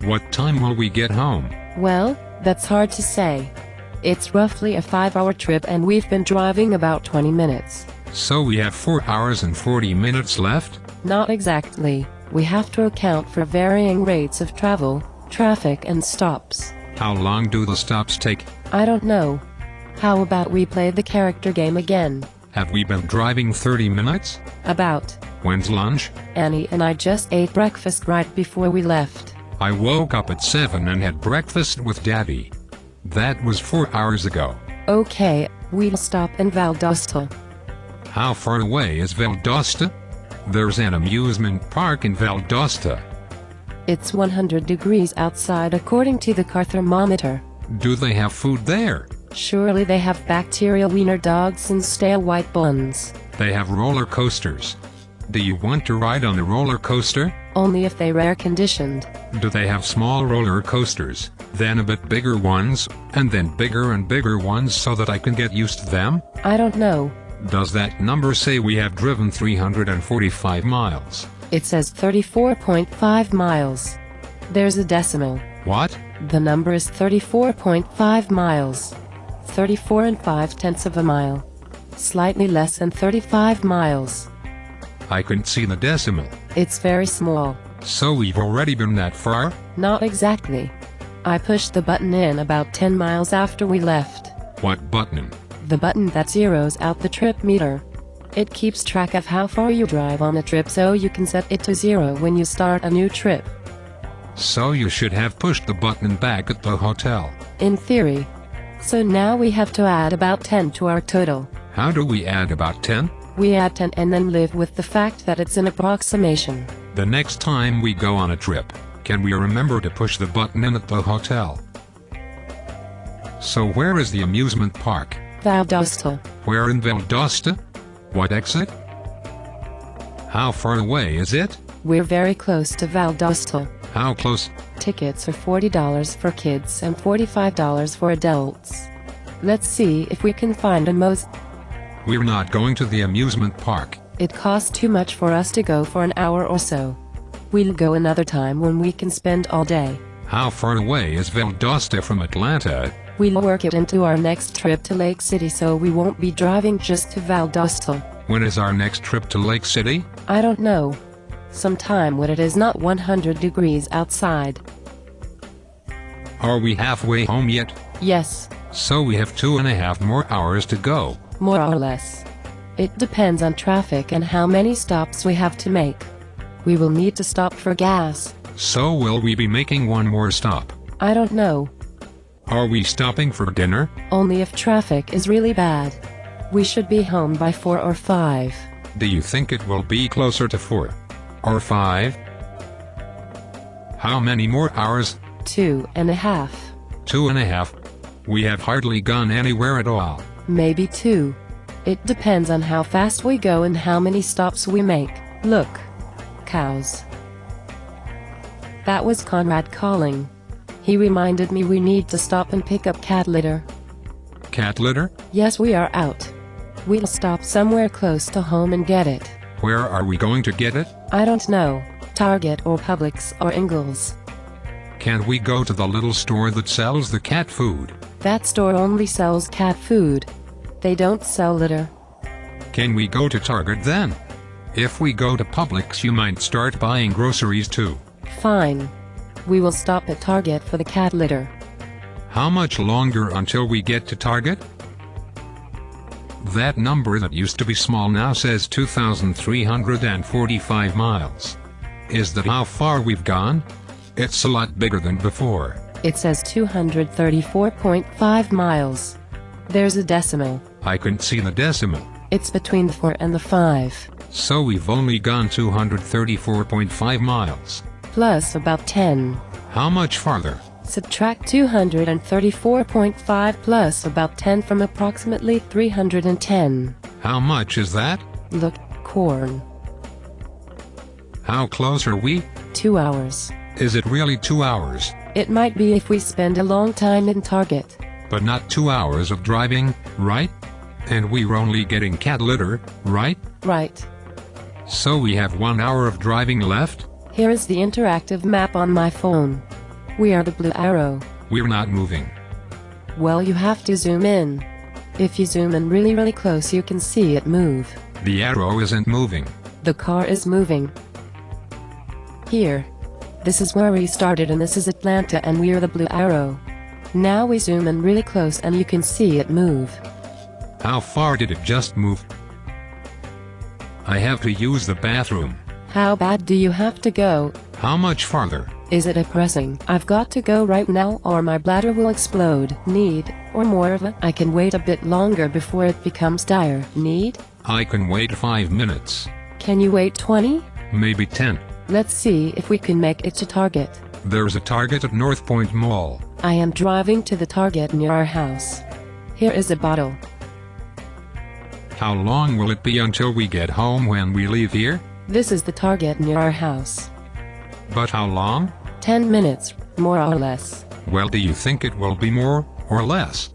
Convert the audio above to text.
What time will we get home? Well, that's hard to say. It's roughly a 5-hour trip and we've been driving about 20 minutes. So we have 4 hours and 40 minutes left? Not exactly. We have to account for varying rates of travel, traffic and stops. How long do the stops take? I don't know. How about we play the character game again? Have we been driving 30 minutes? About. When's lunch? Annie and I just ate breakfast right before we left. I woke up at 7 and had breakfast with Daddy. That was 4 hours ago. Okay, we'll stop in Valdosta. How far away is Valdosta? There's an amusement park in Valdosta. It's 100 degrees outside according to the car thermometer. Do they have food there? Surely they have bacterial wiener dogs and stale white buns. They have roller coasters. Do you want to ride on a roller coaster? Only if they're air-conditioned. Do they have small roller coasters, then a bit bigger ones, and then bigger and bigger ones so that I can get used to them? I don't know. Does that number say we have driven 345 miles? It says 34.5 miles. There's a decimal. What? The number is 34.5 miles. 34 and 5/10 of a mile. Slightly less than 35 miles. I couldn't see the decimal. It's very small. So we've already been that far? Not exactly. I pushed the button in about 10 miles after we left. What button? The button that zeroes out the trip meter. It keeps track of how far you drive on a trip so you can set it to 0 when you start a new trip. So you should have pushed the button back at the hotel. In theory. So now we have to add about 10 to our total. How do we add about 10? We add 10 and then live with the fact that it's an approximation. The next time we go on a trip, can we remember to push the button in at the hotel? So where is the amusement park? Valdosta. Where in Valdosta? What exit? How far away is it? We're very close to Valdosta. How close? Tickets are $40 for kids and $45 for adults. Let's see if we can find a We're not going to the amusement park. It costs too much for us to go for an hour or so. We'll go another time when we can spend all day. How far away is Valdosta from Atlanta? We'll work it into our next trip to Lake City so we won't be driving just to Valdosta. When is our next trip to Lake City? I don't know. Sometime when it is not 100 degrees outside. Are we halfway home yet? Yes. So we have 2.5 more hours to go. More or less. It depends on traffic and how many stops we have to make. We will need to stop for gas. So will we be making one more stop? I don't know. Are we stopping for dinner? Only if traffic is really bad. We should be home by 4 or 5. Do you think it will be closer to 4 or 5? How many more hours? 2.5. 2.5. We have hardly gone anywhere at all. Maybe 2. It depends on how fast we go and how many stops we make. Look. Cows. That was Conrad calling. He reminded me we need to stop and pick up cat litter. Cat litter? Yes, we are out. We'll stop somewhere close to home and get it. Where are we going to get it? I don't know. Target or Publix or Ingles. Can we go to the little store that sells the cat food? That store only sells cat food. They don't sell litter. Can we go to Target then? If we go to Publix, you might start buying groceries too. Fine. We will stop at Target for the cat litter. How much longer until we get to Target? That number that used to be small now says 2,345 miles. Is that how far we've gone? It's a lot bigger than before. It says 234.5 miles. There's a decimal. I couldn't see the decimal. It's between the 4 and the 5. So we've only gone 234.5 miles. Plus about 10. How much farther? Subtract 234.5 plus about 10 from approximately 310. How much is that? Look, corn. How close are we? 2 hours. Is it really 2 hours? It might be if we spend a long time in Target. But not 2 hours of driving, right? And we're only getting cat litter, right? Right. So we have 1 hour of driving left? Here is the interactive map on my phone. We are the Blue Arrow. We're not moving. Well, you have to zoom in. If you zoom in really close, you can see it move. The arrow isn't moving. The car is moving. Here. This is where we started, and this is Atlanta, and we are the Blue Arrow. Now we zoom in really close and you can see it move. How far did it just move? I have to use the bathroom. How bad do you have to go? How much farther? Is it pressing? I've got to go right now or my bladder will explode. Need, or more of it? I can wait a bit longer before it becomes dire. Need? I can wait 5 minutes. Can you wait 20? Maybe 10. Let's see if we can make it to Target. There's a Target at North Point Mall. I am driving to the Target near our house. Here is a bottle. How long will it be until we get home when we leave here? This is the Target near our house. But how long? 10 minutes, more or less. Well, do you think it will be more or less?